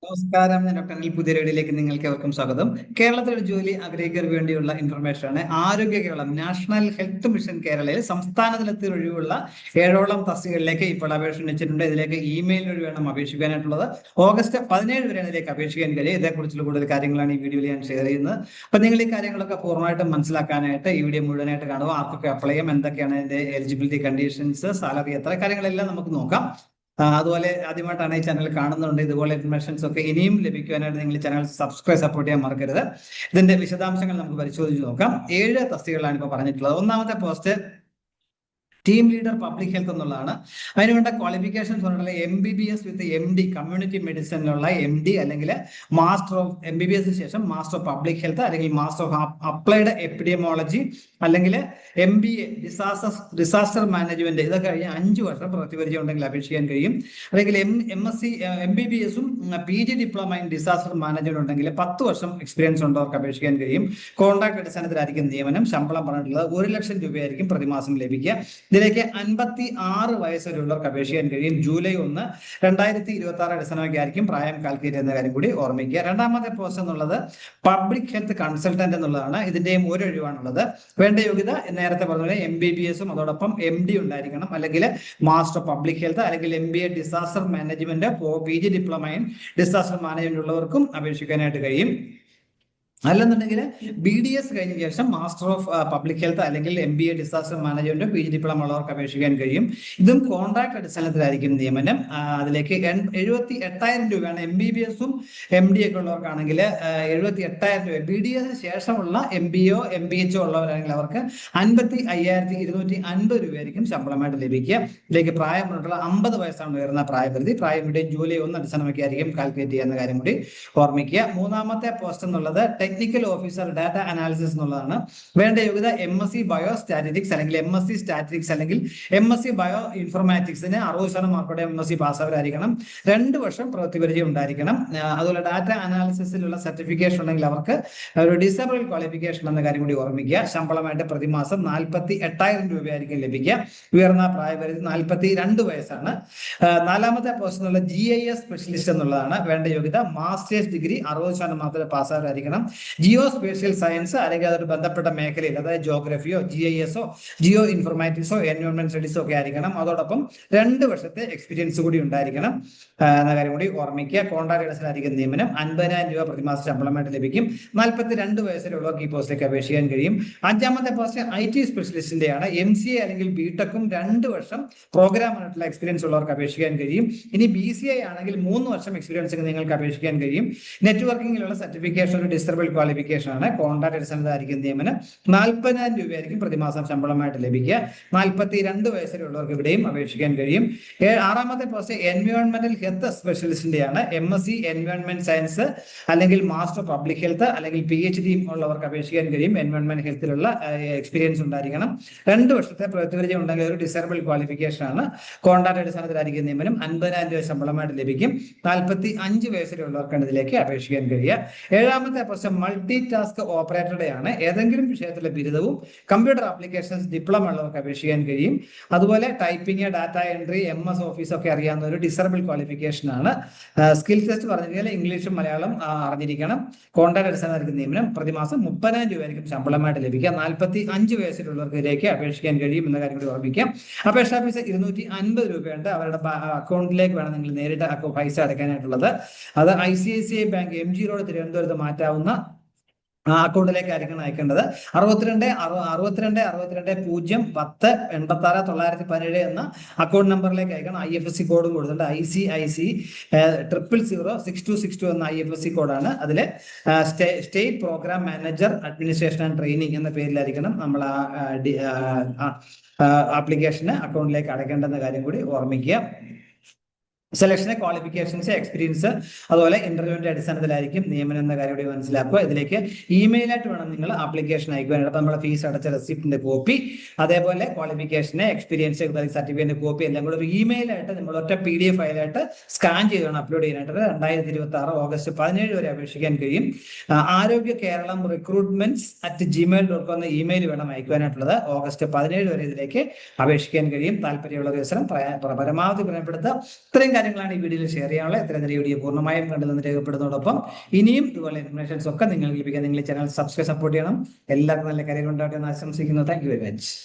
നമസ്കാരം, ഞാൻ ഡോക്ടർ അനിൽ പുതിയരയിലേക്ക് നിങ്ങൾക്ക് ഏവർക്കും സ്വാഗതം. കേരളത്തിൽ ജോലി ആഗ്രഹിക്കുന്നവർക്ക് വേണ്ടിയുള്ള ഇൻഫർമേഷൻ ആണ്. ആരോഗ്യ കേരളം നാഷണൽ ഹെൽത്ത് മിഷൻ കേരളയിൽ സംസ്ഥാന തലത്തിൽ ഒഴിവുള്ള 7ഓളം തസ്തികകളിലേക്ക് ഇപ്പോൾ അപേക്ഷ ക്ഷണിച്ചിട്ടുണ്ട്. ഇതിലേക്ക് ഇമെയിൽ വഴി വേണം അപേക്ഷിക്കാനായിട്ടുള്ളത്. ഓഗസ്റ്റ് 17 വരെയാണ് ഇതിലേക്ക് അപേക്ഷിക്കാൻ കഴിയും. ഇതേക്കുറിച്ചുള്ള കൂടുതൽ കാര്യങ്ങളാണ് ഈ വീഡിയോയിൽ ഞാൻ ഷെയർ ചെയ്യുന്നത്. അപ്പൊ നിങ്ങൾ ഈ കാര്യങ്ങളൊക്കെ പൂർണ്ണമായിട്ടും മനസ്സിലാക്കാനായിട്ട് ഈ വീഡിയോ മുഴുവനായിട്ട് കാണുക. ആർക്കൊക്കെ അപ്ലൈ ചെയ്യാം, എന്തൊക്കെയാണ് അതിന്റെ എലിജിബിലിറ്റി കണ്ടീഷൻസ്, സാലറി, എത്ര കാര്യങ്ങളെല്ലാം നമുക്ക് നോക്കാം. അതുപോലെ ആദ്യമായിട്ടാണ് ഈ ചാനൽ കാണുന്നുണ്ട്, ഇതുപോലെ ഇൻഫർമേഷൻസ് ഒക്കെ ഇനിയും ലഭിക്കുവാനായിട്ട് നിങ്ങൾ ചാനൽ സപ്പോർട്ട് ചെയ്യാൻ മറക്കരുത്. ഇതിന്റെ വിശദാംശങ്ങൾ നമുക്ക് പരിശോധിച്ച് നോക്കാം. 7 തസ്തികകളാണ് ഇപ്പോൾ പറഞ്ഞിട്ടുള്ളത്. ഒന്നാമത്തെ post team leader public health എന്നുള്ളതാണ്. അതിനുവേണ്ട ക്വാളിഫിക്കേഷൻസ് പറഞ്ഞാൽ MBBS വിത്ത് MD കമ്മ്യൂണിറ്റി മെഡിസിനിലുള്ള MD അല്ലെങ്കിൽ മാസ്റ്റർ ഓഫ് MBBS ശേഷം മാസ്റ്റർ ഓഫ് പബ്ലിക് ഹെൽത്ത് അല്ലെങ്കിൽ മാസ്റ്റർ ഓഫ് അപ്ലൈഡ് എപ്പിഡെമോളജി അല്ലെങ്കിൽ MBA ഡിസാസ്റ്റർ മാനേജ്മെന്റ്. ഇതൊക്കെ കഴിഞ്ഞ് 5 വർഷം പ്രവൃത്തിപരിചയം ഉണ്ടെങ്കിൽ അപേക്ഷിക്കാൻ കഴിയും. അല്ലെങ്കിൽ MSc MBBS PG diploma in disaster management ഉണ്ടെങ്കിൽ 10 വർഷം എക്സ്പീരിയൻസ് ഉള്ളവർക്ക് അപേക്ഷിക്കാൻ കഴിയും. കോൺട്രാക്ട് അടിസ്ഥാനത്തിലായിരിക്കും നിയമനം. ശമ്പളം പറഞ്ഞിട്ടുള്ളത് 1 ലക്ഷം രൂപയായിരിക്കും പ്രതിമാസം ലഭിക്കുക. ഇതിലേക്ക് 56 വയസ്സ് വരെയുള്ളവർക്ക് അപേക്ഷിക്കാൻ കഴിയും. ജൂലൈ 1, 2026 അടിസ്ഥാനമാക്കിയായിരിക്കും പ്രായം കാൽക്കുലേറ്റ് ചെയ്യുന്ന കാര്യം കൂടി ഓർമ്മിക്കുക. രണ്ടാമത്തെ പോസ്റ്റ് എന്നുള്ളത് പബ്ലിക് ഹെൽത്ത് കൺസൾട്ടന്റ് എന്നുള്ളതാണ്. ഇതിന്റെയും ഒരു ഒഴിവാണുള്ളത്. വേണ്ട യോഗ്യത നേരത്തെ പറഞ്ഞ MBBS അതോടൊപ്പം MD ഉണ്ടായിരിക്കണം, അല്ലെങ്കിൽ മാസ്റ്റർ പബ്ലിക് ഹെൽത്ത് അല്ലെങ്കിൽ MBA disaster management PG diploma in disaster management ഉള്ളവർക്കും അപേക്ഷിക്കാനായിട്ട് കഴിയും. അല്ലെന്നുണ്ടെങ്കിൽ BDS കഴിഞ്ഞ ശേഷം മാസ്റ്റർ ഓഫ് പബ്ലിക് ഹെൽത്ത് അല്ലെങ്കിൽ MBA disaster management PG diploma ഉള്ളവർക്ക് അപേക്ഷിക്കാൻ കഴിയും. ഇതും കോൺട്രാക്ട് അടിസ്ഥാനത്തിലായിരിക്കും നിയമനം. അതിലേക്ക് 78,000 രൂപയാണ്. MBBS MD ഒക്കെ ഉള്ളവർക്കാണെങ്കിൽ 78,000 രൂപ. BDS ശേഷമുള്ള MBO MBHO ഉള്ളവരാണെങ്കിൽ അവർക്ക് 55,250 രൂപയായിരിക്കും ശമ്പളമായിട്ട് ലഭിക്കുക. ഇതിലേക്ക് പ്രായം 50 വയസ്സാണ് ഉയർന്ന പ്രായപരിധി. പ്രായം ഇവിടെ ജൂലൈ 1 അടിസ്ഥാനമാക്കിയായിരിക്കും കാൽക്കുലേറ്റ് ചെയ്യുന്ന കാര്യം കൂടി ഓർമ്മിക്കുക. മൂന്നാമത്തെ പോസ്റ്റ് എന്നുള്ളത് ടെക്നിക്കൽ ഓഫീസർ ഡാറ്റ അനാലിസിസ് എന്നുള്ളതാണ്. വേണ്ട യോഗ്യത MSc ബയോ സ്റ്റാറ്റിസ്റ്റിക്സ് അല്ലെങ്കിൽ MSc സ്റ്റാറ്റിസ്റ്റിക്സ് അല്ലെങ്കിൽ MSc ബയോ ഇൻഫർമാറ്റിക്സിന് 60% മാർക്കോടെ MSc പാസ്സാവരായിരിക്കണം. 2 വർഷം പ്രവൃത്തിപരിചയം ഉണ്ടായിരിക്കണം. അതുപോലെ ഡാറ്റ അനാലിസിസിലുള്ള സർട്ടിഫിക്കേഷൻ ഉണ്ടെങ്കിൽ അവർക്ക് ഒരു ഡിസേബിൾ ക്വാളിഫിക്കേഷൻ എന്ന കാര്യം കൂടി ഓർമ്മിക്കുക. ശമ്പളമായിട്ട് പ്രതിമാസം 48,000 രൂപയായിരിക്കും ലഭിക്കുക. ഉയർന്ന പ്രായപരിധി 42 വയസ്സാണ്. നാലാമത്തെ പോസ്റ്റ് എന്നുള്ള GIS സ്പെഷ്യലിസ്റ്റ് എന്നുള്ളതാണ്. വേണ്ട യോഗ്യത മാസ്റ്റേഴ്സ് ഡിഗ്രി 60% മാത്രമേ പാസ്സാവരായിരിക്കണം. ജിയോ സ്പേഷ്യൽ സയൻസ് അല്ലെങ്കിൽ അതൊരു ബന്ധപ്പെട്ട മേഖലയിൽ, അതായത് ജോഗ്രഫിയോ GIS ജിയോ ഇൻഫർമാറ്റിക്സോ എൻവയോൺമെന്റ് സ്റ്റഡീസോ ഒക്കെ ആയിരിക്കണം. അതോടൊപ്പം 2 വർഷത്തെ എക്സ്പീരിയൻസ് കൂടി ഉണ്ടായിരിക്കണം എന്ന കാര്യം കൂടി ഓർമ്മിക്കുക. കോൺട്രാക്ട് അടിസ്ഥാനമായിരിക്കും നിയമനം. 50,000 രൂപ പ്രതിമാസ ശമ്പളമായിട്ട് ലഭിക്കും. 42 വയസ്സിലുള്ളവർക്ക് ഈ പോസ്റ്റിലേക്ക് അപേക്ഷിക്കാൻ കഴിയും. അഞ്ചാമത്തെ പോസ്റ്റ് IT സ്പെഷ്യലിസ്റ്റിന്റെയാണ്. MCA അല്ലെങ്കിൽ BTech 2 വർഷം പ്രോഗ്രാമായിട്ടുള്ള എക്സ്പീരിയൻസ് ഉള്ളവർക്ക് അപേക്ഷിക്കാൻ കഴിയും. ഇനി BCI ആണെങ്കിൽ 3 വർഷം എക്സ്പീരിയൻസ് നിങ്ങൾക്ക് അപേക്ഷിക്കാൻ കഴിയും. നെറ്റ്വർക്കിംഗിലുള്ള സർട്ടിഫിക്കേഷൻ ഒരു ഡിസേബിൾ ക്വാളിഫിക്കേഷൻ ആണ്. കോൺട്രാക്ട് അടിസ്ഥാനത്തിലായിരിക്കും നിയമനം. 40,000 രൂപയായിരിക്കും പ്രതിമാസം ശമ്പളമായിട്ട് ലഭിക്കുക. 42 വയസ്സിലുള്ളവർക്ക് ഇവിടെയും അപേക്ഷിക്കാൻ കഴിയും. ആറാമത്തെ പോസ്റ്റ് എൻവയോൺമെന്റൽ ഹെൽത്ത് സ്പെഷ്യലിസ്റ്റിന്റെയാണ്. MSc എൻവയോൺമെന്റ് സയൻസ് അല്ലെങ്കിൽ മാസ്റ്റർ പബ്ലിക് ഹെൽത്ത് അല്ലെങ്കിൽ PhD ഉള്ളവർക്ക് അപേക്ഷിക്കാൻ കഴിയും. എൻവയോൺമെന്റ് ഹെൽത്തിലുള്ള എക്സ്പീരിയൻസ് ഉണ്ടായിരിക്കണം. 2 വർഷത്തെ പ്രവൃത്തിപരിചയം ഉണ്ടെങ്കിൽ ഒരു ഡിസേബിൾ ക്വാളിഫിക്കേഷൻ ആണ്. കോൺട്രാക്ട് അടിസ്ഥാനത്തിലായിരിക്കും നിയമനം. 50,000 രൂപ ശമ്പളമായിട്ട് ലഭിക്കും. 45 വയസ്സിലുള്ളവർക്കാണ് ഇതിലേക്ക് അപേക്ഷിക്കാൻ കഴിയുക. ഏഴാമത്തെ പോസ്റ്റ് മൾട്ടി ടാസ്ക് ഓപ്പറേറ്ററുടെ ആണ്. ഏതെങ്കിലും വിഷയത്തിലെ ബിരുദവും കമ്പ്യൂട്ടർ ആപ്ലിക്കേഷൻസ് ഡിപ്ലോമ ഉള്ളവർക്ക് അപേക്ഷിക്കാൻ കഴിയും. അതുപോലെ typing, data entry, MS office ഒക്കെ അറിയാവുന്ന ഒരു ഡിസേബിൾ ക്വാളിഫിക്കേഷൻ ആണ്. സ്കിൽ ടെസ്റ്റ് പറഞ്ഞാൽ ഇംഗ്ലീഷും മലയാളം അറിഞ്ഞിരിക്കണം. കോൺട്രാക്ട് അടിസ്ഥാനത്തിലായിരിക്കും നിയമനം. പ്രതിമാസം 30,000 രൂപയായിരിക്കും ശമ്പളമായിട്ട് ലഭിക്കുക. 45 വയസ്സിലുള്ളവർക്ക് ഇതിലേക്ക് അപേക്ഷിക്കാൻ കഴിയും എന്ന കാര്യം കൂടി ഓർമ്മിക്കാം. അപേക്ഷാ ഫീസ് 250 രൂപയുണ്ട്. അവരുടെ അക്കൗണ്ടിലേക്ക് വേണം നിങ്ങൾ നേരിട്ട് പൈസ അടയ്ക്കാനായിട്ടുള്ളത്. അത് ICICI ബാങ്ക് MG റോഡ് തിരുവനന്തപുരത്ത് മാറ്റാവുന്ന അക്കൗണ്ടിലേക്ക് ആയിരിക്കണം അയക്കേണ്ടത്. 62 62 0 10 86 917 എന്ന അക്കൗണ്ട് നമ്പറിലേക്ക് അയക്കണം. IFSC കോഡും കൊടുത്തിട്ടുണ്ട്. ICICI 006262 എന്ന IFSC കോഡാണ്. അതിൽ state program manager administration and training എന്ന പേരിലായിരിക്കണം നമ്മൾ ആപ്ലിക്കേഷന് അക്കൗണ്ടിലേക്ക് അടയ്ക്കേണ്ടെന്ന കാര്യം കൂടി ഓർമ്മിക്കുക. സെലക്ഷന് ക്വാളിഫിക്കേഷൻസ്, എക്സ്പീരിയൻസ്, അതുപോലെ ഇന്റർവ്യൂവിന്റെ അടിസ്ഥാനത്തിലായിരിക്കും നിയമനം എന്ന കാര്യം കൂടി മനസ്സിലാക്കുക. ഇതിലേക്ക് ഇമെയിലായിട്ട് വേണം നിങ്ങൾ ആപ്ലിക്കേഷൻ അയക്കുവാനായിട്ട്. അപ്പോൾ നമ്മളെ ഫീസ് അടച്ച റെസിപ്റ്റിന്റെ കോപ്പി, അതേപോലെ ക്വാളിഫിക്കേഷന്, എക്സ്പീരിയൻസ്, സർട്ടിഫിക്കറ്റിന്റെ കോപ്പി എല്ലാം കൂടെ ഒരു ഇമെയിലായിട്ട് നമ്മൾ ഒറ്റ PDF ഫയലായിട്ട് സ്കാൻ ചെയ്ത് വേണം അപ്ലോഡ് ചെയ്യാനായിട്ട്. 2026 ഓഗസ്റ്റ് 17 വരെ അപേക്ഷിക്കാൻ കഴിയും. ആരോഗ്യ കേരളം recruitments@gmail.com എന്ന ഇമെയിൽ വേണം അയക്കുവാനായിട്ടുള്ളത്. ഓഗസ്റ്റ് 17 വരെ ഇതിലേക്ക് അപേക്ഷിക്കാൻ കഴിയും. താല്പര്യമുള്ള ദിവസം പരമാവധി പ്രയോജനപ്പെടുത്തുക. ഇത്രയും കാര്യങ്ങളാണ് ഈ വീഡിയോയിൽ ഷെയർ ചെയ്യാനുള്ളത്. ഇത്തരം വീഡിയോ പൂർണ്ണമായും കണ്ടുതന്നെ രേഖപ്പെടുന്നതോടൊപ്പം ഇനിയും ഇതുപോലെ ഇൻഫർമേഷൻസ് ഒക്കെ നിങ്ങൾക്ക് ലഭിക്കാൻ നിങ്ങൾ ചാനൽ സബ്സ്ക്രൈബ് സപ്പോർട്ട് ചെയ്യണം. എല്ലാവർക്കും നല്ല കാര്യങ്ങൾ ഉണ്ടാവട്ടെ എന്ന് ആശംസിക്കുന്നു. Thank you very much.